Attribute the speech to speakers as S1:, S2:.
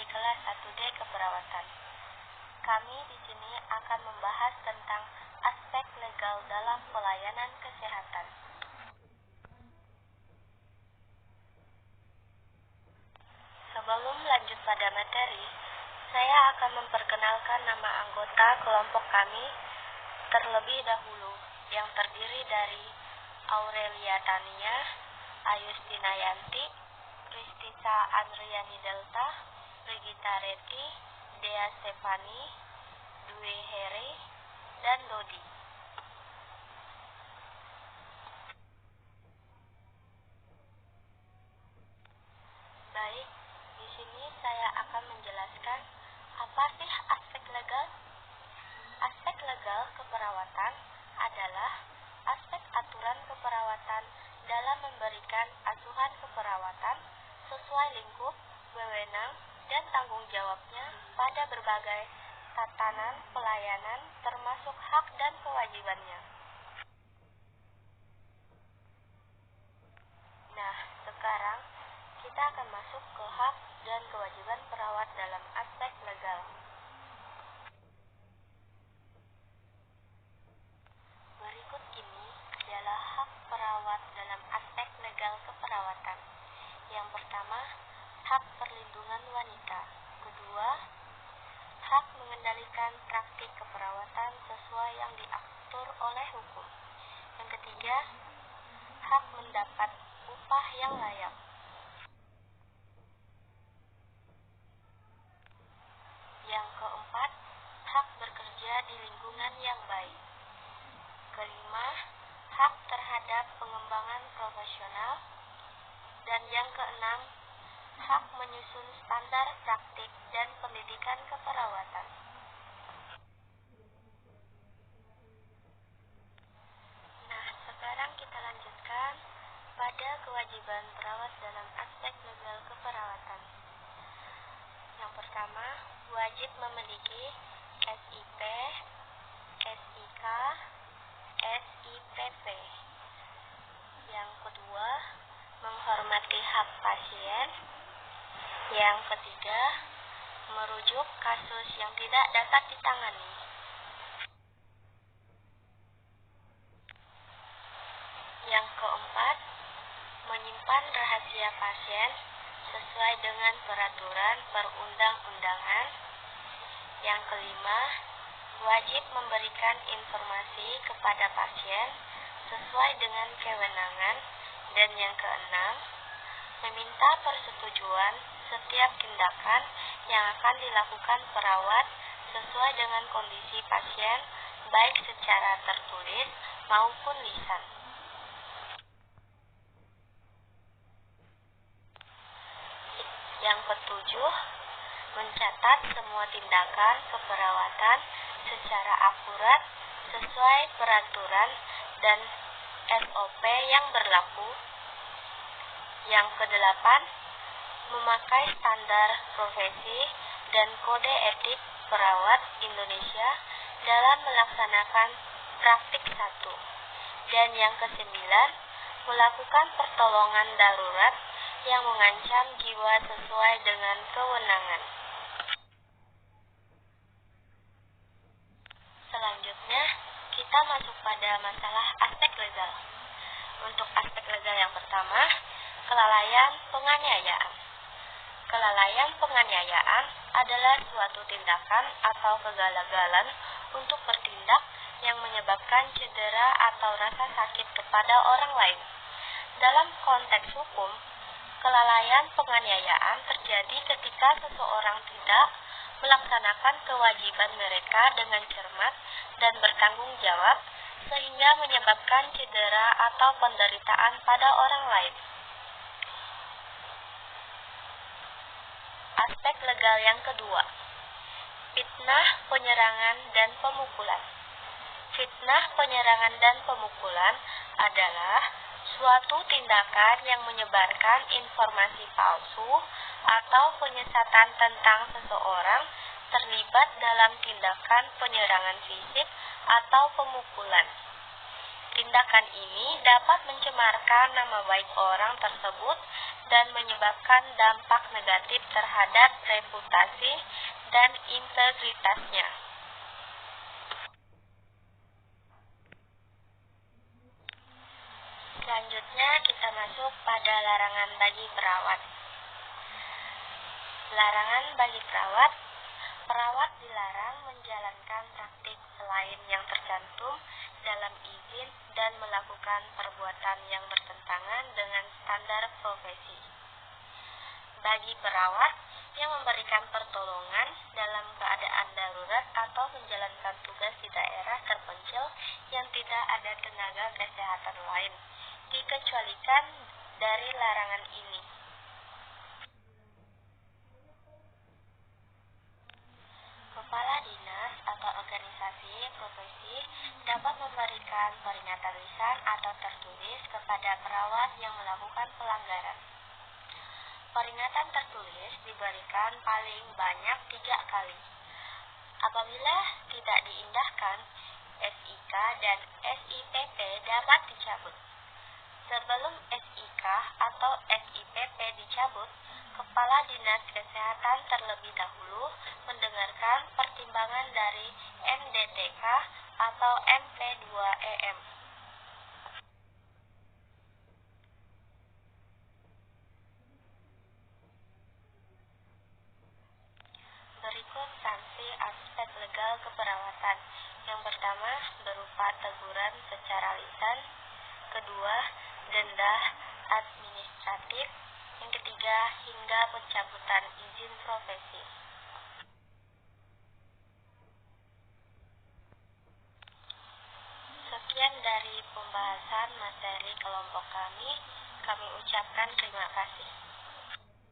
S1: dari kelas 1D Keperawatan. Kami di sini akan membahas tentang aspek legal dalam pelayanan kesehatan. Sebelum lanjut pada materi, saya akan memperkenalkan nama anggota kelompok kami terlebih dahulu, yang terdiri dari Aurelia Tania, Ayustina Yanti, Kristisa Andriani Delta, Brigita Reti, Dea Stefani, Dwi Heri, dan Dodi. Baik, di sini saya akan menjelaskan apa sih aspek legal. Aspek legal keperawatan adalah aspek aturan keperawatan dalam memberikan asuhan keperawatan sesuai lingkup, wewenang, dan tanggung jawabnya pada berbagai tatanan pelayanan termasuk hak dan kewajibannya. Nah, sekarang kita akan masuk ke hak dan kewajiban perawat dalam aspek legal. Berikut ini adalah hak perawat dalam aspek legal keperawatan. Yang pertama, hak perlindungan wanita. Kedua, hak mengendalikan praktik keperawatan sesuai yang diatur oleh hukum. Yang ketiga, hak mendapat upah yang layak. Yang keempat, hak bekerja di lingkungan yang baik. Kelima, hak terhadap pengembangan profesional. Dan yang keenam, hak menyusun standar praktik dan pendidikan keperawatan. Nah, sekarang kita lanjutkan pada kewajiban perawat dalam aspek legal keperawatan. Yang pertama, wajib memiliki SIP, SIK, SIPP. Yang kedua, menghormati hak pasien. Yang ketiga, merujuk kasus yang tidak dapat ditangani. Yang keempat, menyimpan rahasia pasien sesuai dengan peraturan perundang-undangan. Yang kelima, wajib memberikan informasi kepada pasien sesuai dengan kewenangan. Dan yang keenam, meminta persetujuan setiap tindakan yang akan dilakukan perawat sesuai dengan kondisi pasien, baik secara tertulis maupun lisan. Yang ketujuh, mencatat semua tindakan keperawatan secara akurat sesuai peraturan dan SOP yang berlaku. Yang kedelapan, memakai standar profesi dan kode etik perawat Indonesia dalam melaksanakan praktik 1. Dan yang kesembilan, melakukan pertolongan darurat yang mengancam jiwa sesuai dengan kewenangan. Selanjutnya, kita masuk pada masalah aspek legal. Untuk aspek legal yang pertama, kelalaian penganiayaan. Kelalaian penganiayaan adalah suatu tindakan atau kegagalan untuk bertindak yang menyebabkan cedera atau rasa sakit kepada orang lain. Dalam konteks hukum, kelalaian penganiayaan terjadi ketika seseorang tidak melaksanakan kewajiban mereka dengan cermat dan bertanggung jawab, sehingga menyebabkan cedera atau penderitaan pada orang lain. Aspek legal yang kedua, fitnah, penyerangan, dan pemukulan. Fitnah, penyerangan, dan pemukulan adalah suatu tindakan yang menyebarkan informasi palsu atau penyesatan tentang seseorang terlibat dalam tindakan penyerangan fisik atau pemukulan. Tindakan ini dapat mencemarkan nama baik orang tersebut dan menyebabkan dampak negatif terhadap reputasi dan integritasnya. Selanjutnya kita masuk pada larangan bagi perawat. Larangan bagi perawat. Perawat dilarang menjalankan praktik selain yang tercantum dalam izin dan melakukan perbuatan yang bertentangan dengan standar profesi. Bagi perawat yang memberikan pertolongan dalam keadaan darurat atau menjalankan tugas di daerah terpencil yang tidak ada tenaga kesehatan lain, dikecualikan dari larangan ini. Kepala dinas atau organisasi profesi dapat memberikan peringatan lisan atau tertulis kepada perawat yang melakukan pelanggaran. Peringatan tertulis diberikan paling banyak 3 kali. Apabila tidak diindahkan, SIK dan SIPP dapat dicabut. Sebelum SIK atau SIPP dicabut, Kepala Dinas Kesehatan terlebih dahulu mendengarkan pertimbangan dari MDTK atau MP2EM. Berikut sanksi aspek legal keperawatan. Yang pertama, berupa teguran secara lisan. Kedua, denda administratif. Yang ketiga, hingga pencabutan izin profesi. Sekian dari pembahasan materi kelompok kami. Kami ucapkan terima kasih.